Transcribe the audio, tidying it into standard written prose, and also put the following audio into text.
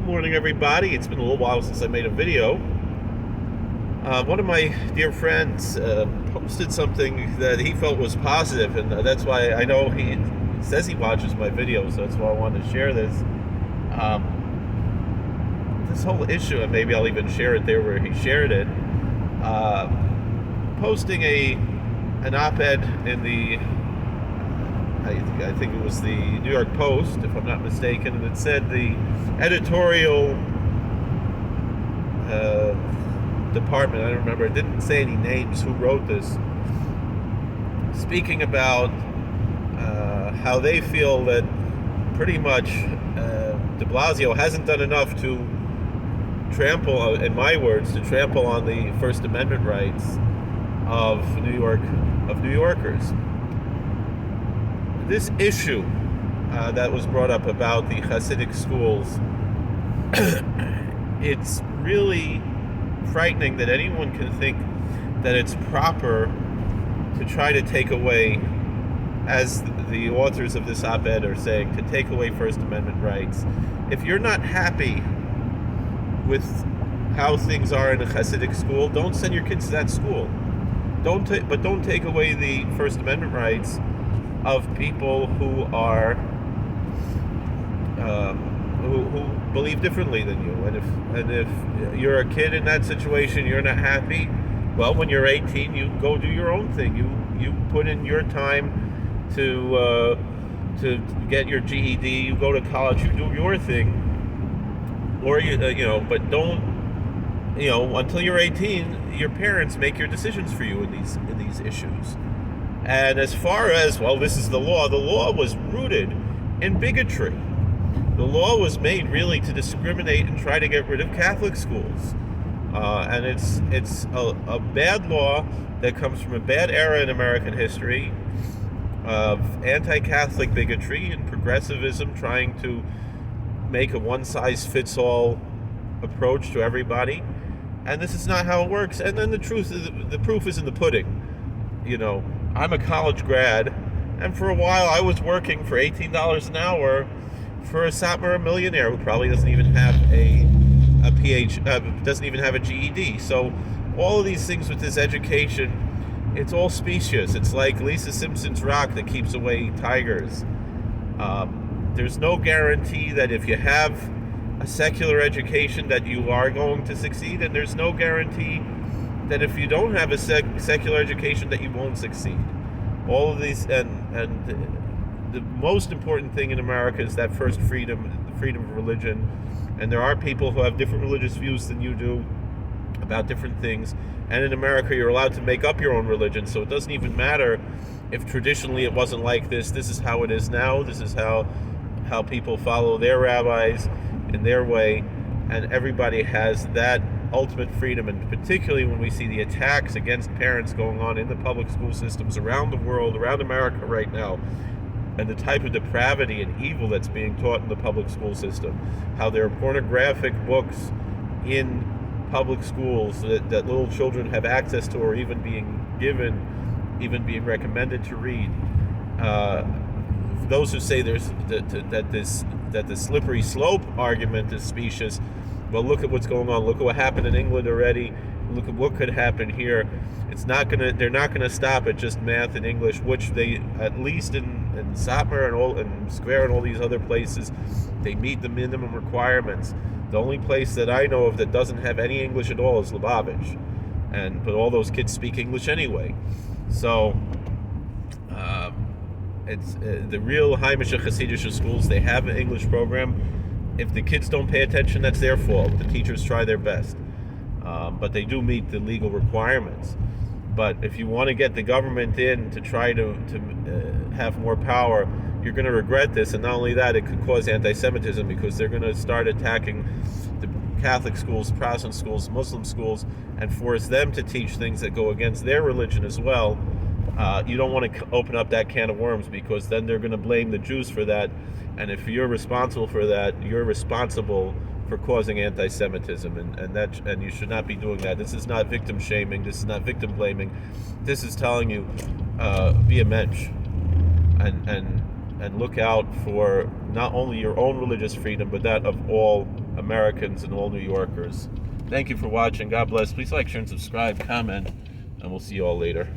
morning, everybody. It's been a little while since I made a video. One of my dear friends posted something that he felt was positive, and that's why I know he says he watches my videos, so that's why I wanted to share this. This whole issue, and maybe I'll even share it there where he shared it, posting an op-ed in the I think it was the New York Post, if I'm not mistaken, and it said the editorial department, I don't remember, it didn't say any names who wrote this, speaking about how they feel that pretty much de Blasio hasn't done enough to trample, in my words, to trample on the First Amendment rights of New Yorkers. This issue that was brought up about the Hasidic schools, it's really frightening that anyone can think that it's proper to try to take away, as the authors of this op-ed are saying, to take away First Amendment rights. If you're not happy with how things are in a Hasidic school, don't send your kids to that school. Don't take away the First Amendment rights of people who are who believe differently than you. And if you're a kid in that situation, you're not happy, well, when you're 18, you go do your own thing. You put in your time to get your GED. You go to college. You do your thing. Or but don't, until you're 18, your parents make your decisions for you in these issues. And as far as, well, this is the law was rooted in bigotry. The law was made really to discriminate and try to get rid of Catholic schools. And it's a bad law that comes from a bad era in American history of anti-Catholic bigotry and progressivism trying to make a one-size-fits-all approach to everybody. And this is not how it works. And then the proof is in the pudding. I'm a college grad, and for a while I was working for $18 an hour for a Satmar millionaire who probably doesn't even have a doesn't even have a GED. So all of these things with this education, it's all specious. It's like Lisa Simpson's rock that keeps away tigers. There's no guarantee that if you have a secular education that you are going to succeed, and there's no guarantee that if you don't have a secular education that you won't succeed. All of these, and the most important thing in America is that first freedom, the freedom of religion. And there are people who have different religious views than you do about different things. And in America, you're allowed to make up your own religion. So it doesn't even matter if traditionally it wasn't like this. This is how it is now. This is how people follow their rabbis in their way. And everybody has that ultimate freedom, and particularly when we see the attacks against parents going on in the public school systems around the world, around America right now, and the type of depravity and evil that's being taught in the public school system, how there are pornographic books in public schools that little children have access to, or even being given, even being recommended to read. Those who say that the slippery slope argument is specious, well, look at what's going on. Look at what happened in England already. Look at what could happen here. They're not gonna stop at just math and English, which they, at least in Satmar and Square and all these other places, they meet the minimum requirements. The only place that I know of that doesn't have any English at all is Lubavitch, but all those kids speak English anyway. So it's the real Heimische Hasidische schools. They have an English program. If the kids don't pay attention, that's their fault. The teachers try their best, but they do meet the legal requirements. But if you want to get the government in to try to have more power, you're going to regret this. And not only that, it could cause anti-Semitism, because they're going to start attacking the Catholic schools, Protestant schools, Muslim schools, and force them to teach things that go against their religion as well. You don't want to open up that can of worms, because then they're going to blame the Jews for that. And if you're responsible for that, you're responsible for causing anti-Semitism, and you should not be doing that. This is not victim shaming. This is not victim blaming. This is telling you, be a mensch, and look out for not only your own religious freedom, but that of all Americans and all New Yorkers. Thank you for watching. God bless. Please like, share, and subscribe, comment, and we'll see you all later.